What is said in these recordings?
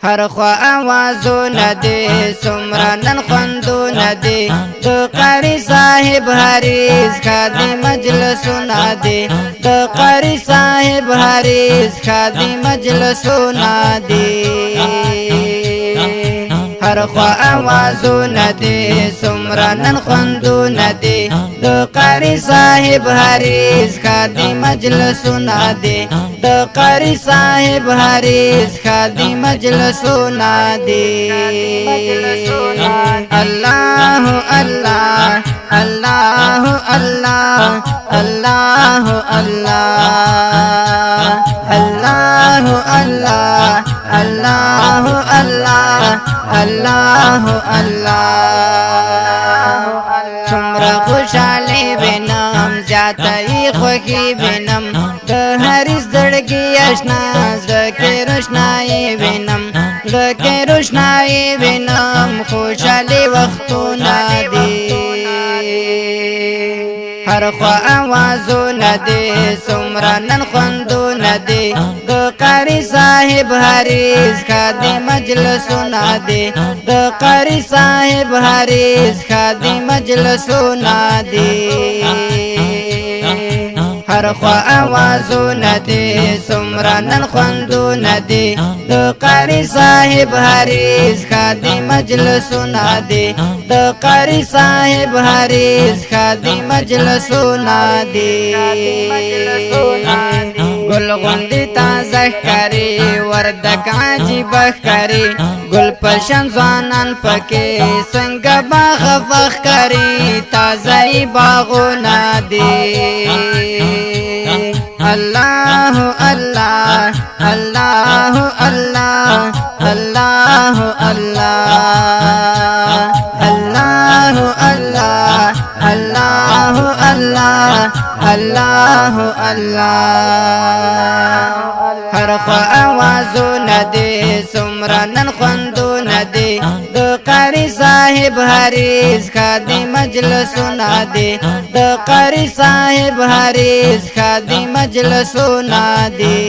هر خوا آوازونه دي سمرا نن خوندونه دي د قاری صاحب حریز خادی مجلسونه دي د قاری صاحب حریز خادی مجلسونه دي هر خوا آوازونه دي سمرا نن خوندونه دي د قاری صاحب حریز خادی مجلسونه دي د قاری صاحب حریز خادی مجلسونه دي الله الله الله الله الله الله الله الله الله الله الله څومره خوشاله وینم زیاتې خوښي وینم د هرې زړګي آشنا زکه روشنايي وینم زکه روشنايي وینم خوشاله وختونه دي هر خوا آوازونه دي څومره نن خوندونه دي د قاری صاحب حریز خادی مجلسونه دي د قاری صاحب حریز خادی مجلسونه دي هر خوا آوازونه دي څومره نن خوندونه دي د قاری صاحب حریز خادی مجلسونه دي د قاری صاحب حریز خادی مجلسونه دي گل غندی تازه کری وردک عجیب کری گل پشن زوانان پکې څنګه باغ فخ کری تازه باغونه دي الله الله الله الله الله الله الله الله الله الله الله هر خوا آوازونه دي څومره نن خوندونه دي د قاری صاحب حریز خادی مجلسونه دي د قاری صاحب حریز خادی مجلسونه دي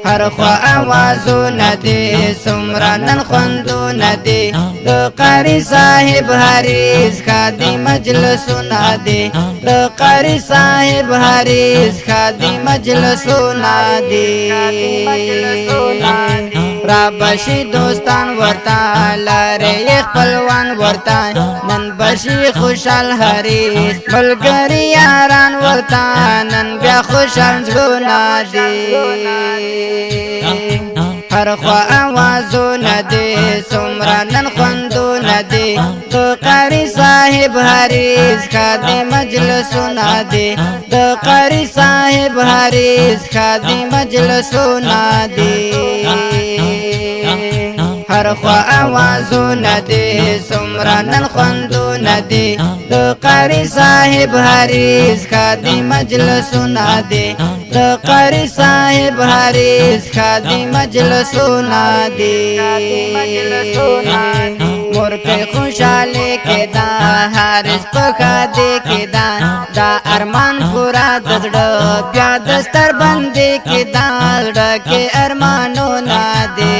هر خوا آوازونه دي څومره نن خوندونه دي د قاری صاحب حریز خادی مجلسونه دي د قاری صاحب حریز خادی مجلسونه دي را بشي دوستان ورتا لارې خپلوان ورتا نن بشي خوشحال حریز ملګری یاران ورتا نن بیا خوشحال زړونه دي هر خوا آوازونه دي څومره نن خوندونه دي د قاری صاحب حریز خادی مجلسونه دي د قاری صاحب حریز خادی مجلسونه دي هر خوا آوازونه دي څومره نن خوندونه دي د قاری صاحب حریز خادی مجلسونه دي د قاری صاحب حریز خادی مجلسونه دي مرکه خوشاله کدا حارس په خاده کدا دا ارمان پورا دزړه بیا دستر باندې کدا ډکه ارمانونه دي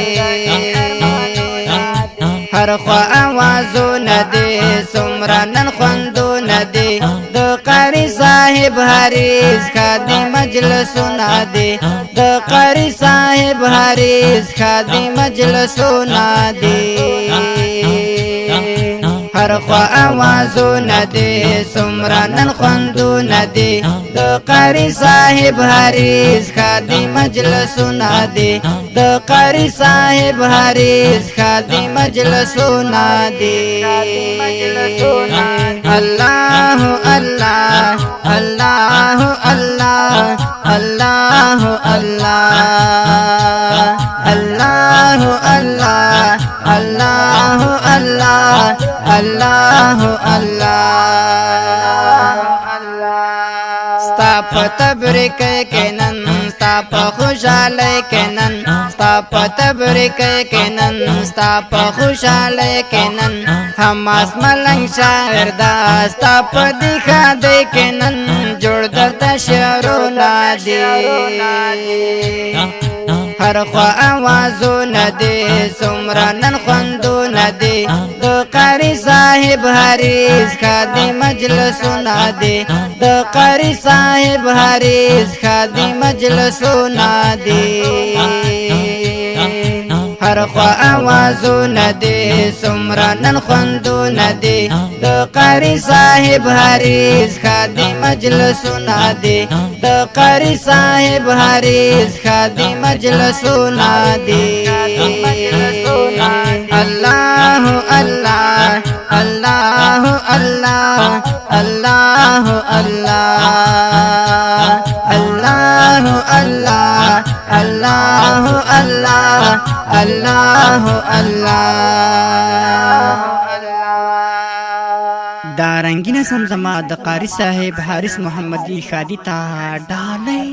هر خوا آوازونه دي څومره نن خوندونه دي د قاری صاحب حریز خادی مجلسونه دي د قاری صاحب حریز خادی مجلسونه دي هر خوا آوازونه دي څومره نن خوندونه دي د قاری صاحب حریز خادی مجلسونه دي د قاری صاحب حریز خادی مجلسونه دي الله الله الله الله الله الله الله الله الله الله الله ستا په تبریک کې نن ستا په خوشاله کې نن ستا په تبریک کې نن ستا په خوشاله کې نن حماس ملنګ شاعر دا ستا په دی خاده کې نن جوړ درته شعرونه دي هر خوا آوازونه دي څومره نن خوندونه دي د قاری صاحب حریص خادي مجلسونه دي د قاری صاحب حریص خادي مجلسونه دي هر خوا آوازونه دي څومره نن خوندونه دي د قاری صاحب حریص خادي مجلسونه دي د قاری صاحب حریص خادي مجلسونه دي الله الله الله الله الله الله الله الله الله الله الله دا رنگینه سمزما د قاری صاحب حارث محمدي خادي ته ډالۍ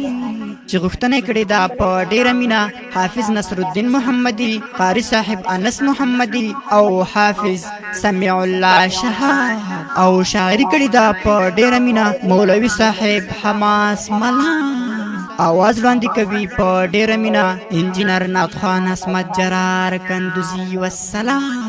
چې غوښتنه کړې ده په ډېره مینه حافظ نصر الدین محمدي قاری صاحب انس محمدي او حافظ سمیع الله شهاب او شاعري کړې ده په ډېره مینه مولوي صاحب حماس ملان आवाज وړاندې کوي په ډېره مینه انجینر نعت خان اسمت جرار کندوزي والسلام.